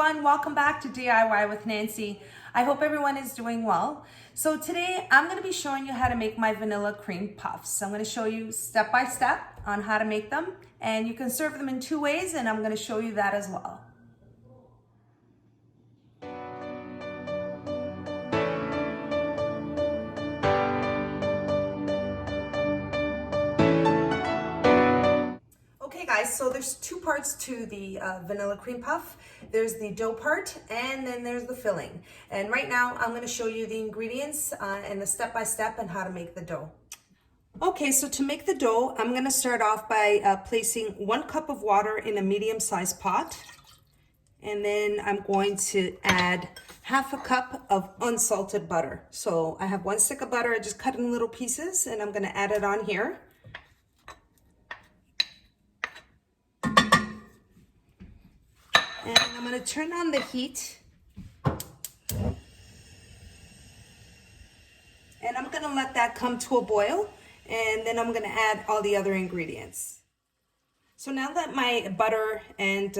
everyone, welcome back to DIY with Nancy. I hope everyone is doing well. So today I'm going to be showing you how to make my vanilla cream puffs. I'm going to show you step by step on how to make them, and you can serve them in two ways, and I'm going to show you that as well. So there's two parts to the vanilla cream puff. There's the dough part and then there's the filling. And right now I'm going to show you the ingredients and the step-by-step and how to make the dough. Okay, so to make the dough, I'm going to start off by placing 1 cup of water in a medium-sized pot. And then I'm going to add half a cup of unsalted butter. So I have 1 stick of butter, I just cut in little pieces, and I'm going to add it on here. And I'm going to turn on the heat, and I'm going to let that come to a boil, and then I'm going to add all the other ingredients. So now that my butter and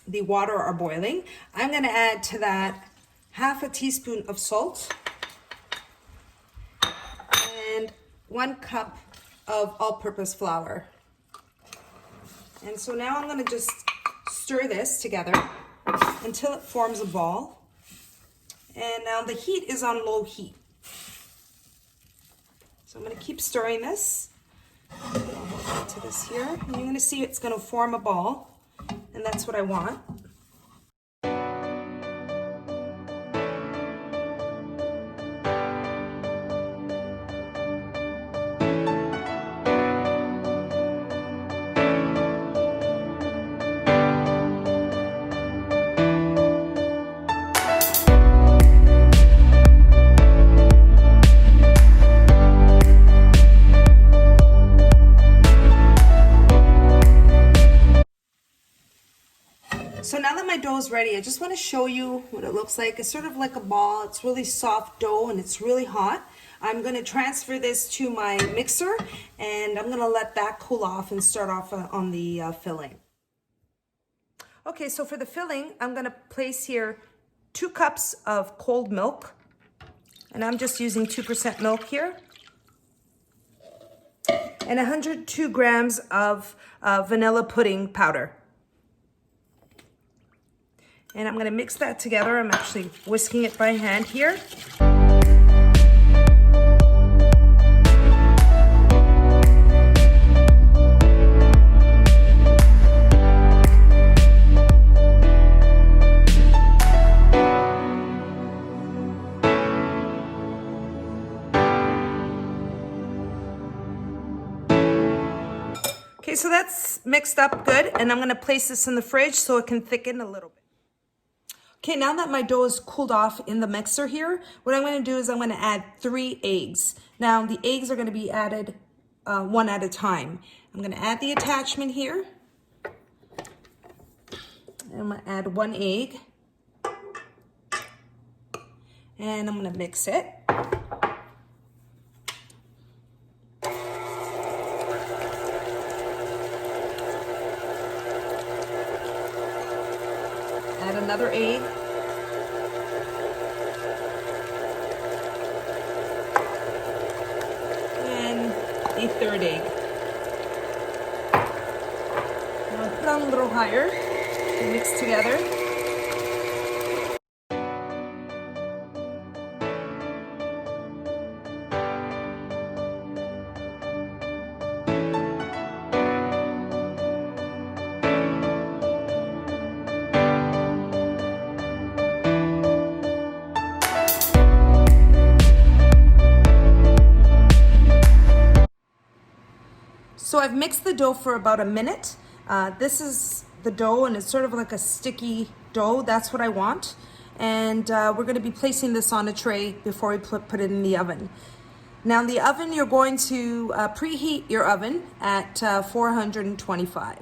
the water are boiling, I'm going to add to that half a teaspoon of salt and 1 cup of all-purpose flour. And so now I'm going to just stir this together until it forms a ball. And now the heat is on low heat. So I'm going to keep stirring this. I'll hold on to this here. And you're going to see it's going to form a ball. And that's what I want. So now that my dough is ready, I just want to show you what it looks like. It's sort of like a ball. It's really soft dough and it's really hot. I'm going to transfer this to my mixer and I'm going to let that cool off and start off on the filling. Okay, so for the filling, I'm going to place here 2 cups of cold milk. And I'm just using 2% milk here. And 102 grams of vanilla pudding powder. And I'm going to mix that together. I'm actually whisking it by hand here. Okay, so that's mixed up good, and I'm going to place this in the fridge so it can thicken a little bit. Okay, now that my dough is cooled off in the mixer here, what I'm going to do is I'm going to add 3 eggs. Now, the eggs are going to be added 1 at a time. I'm going to add the attachment here. And I'm going to add 1 egg. And I'm going to mix it. Add another egg. And a 3rd egg. Now put on a little higher and mix together. So I've mixed the dough for about a minute. This is the dough and it's sort of like a sticky dough. That's what I want. And we're going to be placing this on a tray before we put it in the oven. Now in the oven, you're going to preheat your oven at 425.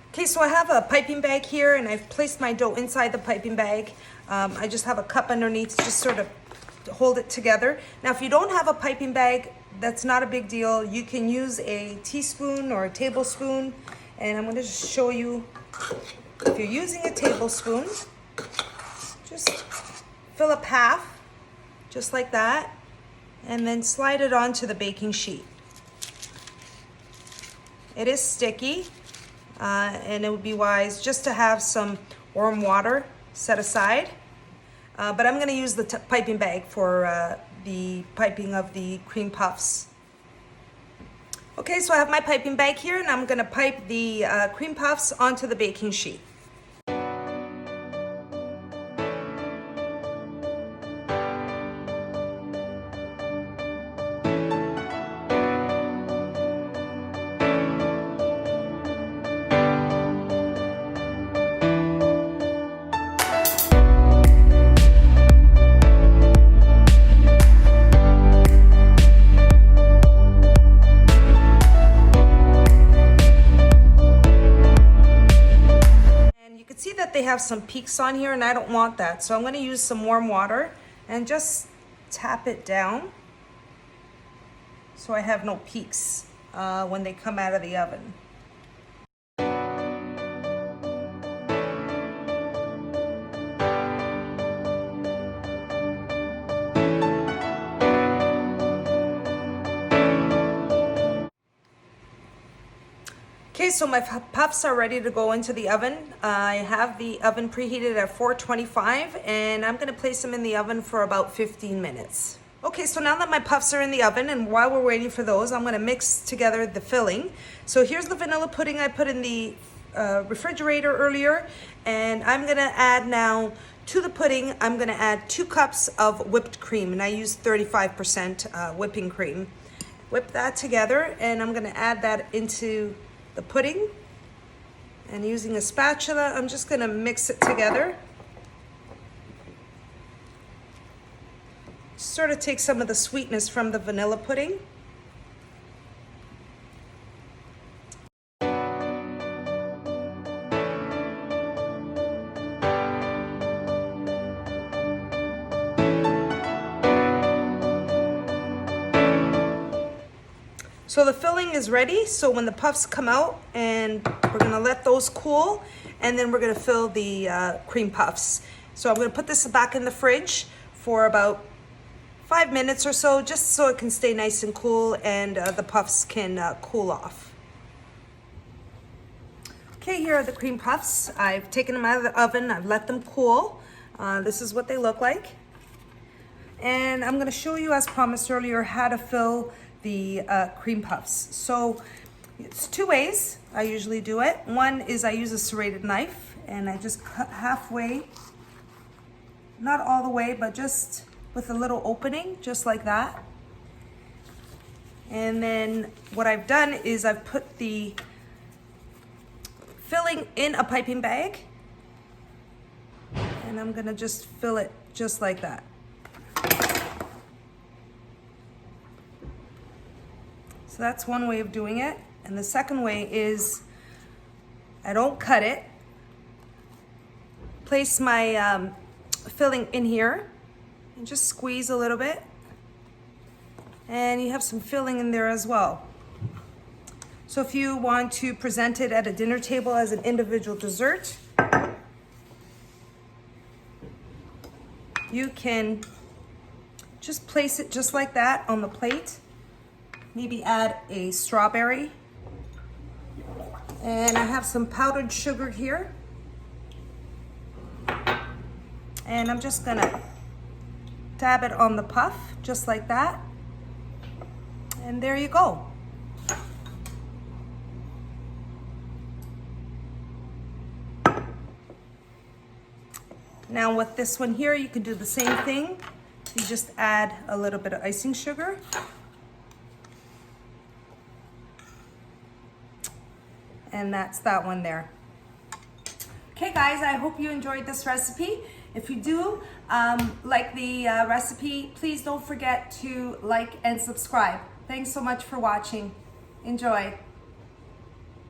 Okay, so I have a piping bag here and I've placed my dough inside the piping bag. I just have a cup underneath to just sort of hold it together. Now if you don't have a piping bag, that's not a big deal. You can use a teaspoon or a tablespoon, and I'm going to just show you If you're using a tablespoon, just fill up half, just like that, and then slide it onto the baking sheet. It is sticky, and it would be wise just to have some warm water set aside. But I'm gonna use the piping bag for the piping of the cream puffs. Okay, so I have my piping bag here, and I'm gonna pipe the cream puffs onto the baking sheet. They have some peaks on here, and I don't want that, so I'm going to use some warm water and just tap it down so I have no peaks when they come out of the oven. Okay, so my puffs are ready to go into the oven. I have the oven preheated at 425, and I'm gonna place them in the oven for about 15 minutes. Okay, so now that my puffs are in the oven, and while we're waiting for those, I'm gonna mix together the filling. So here's the vanilla pudding I put in the refrigerator earlier, and I'm gonna add now to the pudding, I'm gonna add 2 cups of whipped cream, and I use 35% whipping cream. Whip that together, and I'm gonna add that into the pudding, and using a spatula I'm just going to mix it together. Sort of take some of the sweetness from the vanilla pudding. So the filling is ready, so when the puffs come out, and we're gonna let those cool, and then we're gonna fill the cream puffs. So I'm gonna put this back in the fridge for about 5 minutes or so, just so it can stay nice and cool, and the puffs can cool off. Okay, here are the cream puffs. I've taken them out of the oven, I've let them cool. This is what they look like. And I'm gonna show you, as promised earlier, how to fill the cream puffs. So it's 2 ways I usually do it. One is I use a serrated knife, and I just cut halfway, not all the way, but just with a little opening, just like that. And then what I've done is I've put the filling in a piping bag, and I'm gonna just fill it just like that. So that's one way of doing it. And the second way is I don't cut it. Place my filling in here and just squeeze a little bit. And you have some filling in there as well. So if you want to present it at a dinner table as an individual dessert, you can just place it just like that on the plate. Maybe add a strawberry. And I have some powdered sugar here. And I'm just gonna dab it on the puff, just like that. And there you go. Now with this one here, you can do the same thing. You just add a little bit of icing sugar. And that's that one there. Okay guys, I hope you enjoyed this recipe. If you do like the recipe, please don't forget to like and subscribe. Thanks so much for watching. Enjoy.